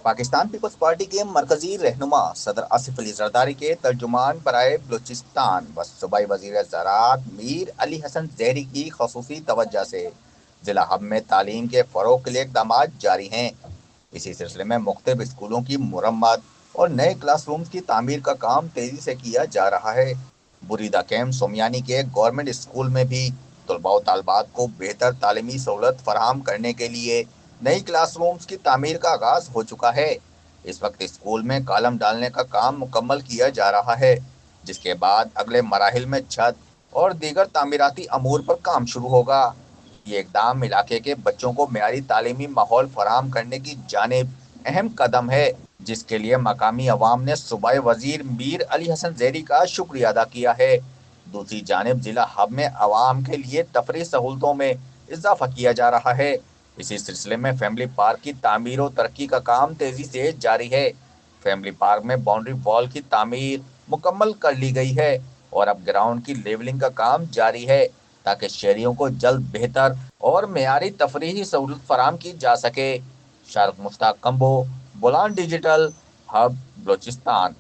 Pakistan Peoples party کے مرکزی رہنما صدر آصف علی زرداری کے ترجمان برائے بلوچستان و صوبائی وزیر زراعت میر علی حسن زہری کی خصوصی توجہ سے ضلع ہب میں تعلیم کے فروغ کے لیے اقدامات جاری ہیں۔ اسی سلسلے میں مختلف اسکولوں کی مرمت اور نئے کلاس رومز کی تعمیر کا کام تیزی سے کیا جا رہا ہے۔ بریدہ کیمپ سومیانی کے گورنمنٹ اسکول میں بھی طلباء و طالبات کو بہتر تعلیمی سہولت فراہم کرنے کے لیے نئی کلاس رومز کی تعمیر کا آغاز ہو چکا ہے۔ اس وقت اسکول میں کالم ڈالنے کا کام مکمل کیا جا رہا ہے، جس کے بعد اگلے مراحل میں چھت اور دیگر تعمیراتی امور پر کام شروع ہوگا۔ یہ اقدام علاقے کے بچوں کو معیاری تعلیمی ماحول فراہم کرنے کی جانب اہم قدم ہے، جس کے لیے مقامی عوام نے صوبائی وزیر میر علی حسن زہری کا شکریہ ادا کیا ہے۔ دوسری جانب ضلع ہب میں عوام کے لیے تفریح سہولتوں میں اضافہ کیا جا رہا ہے۔ اسی سلسلے میں فیملی پارک کی تعمیر و ترقی کا کام تیزی سے جاری ہے۔ فیملی پارک میں باؤنڈری وال کی تعمیر مکمل کر لی گئی ہے اور اب گراؤنڈ کی لیولنگ کا کام جاری ہے تاکہ شہریوں کو جلد بہتر اور معیاری تفریحی سہولت فراہم کی جا سکے۔ شارق مشتاق کمبو، بولان ڈیجیٹل، ہب، بلوچستان۔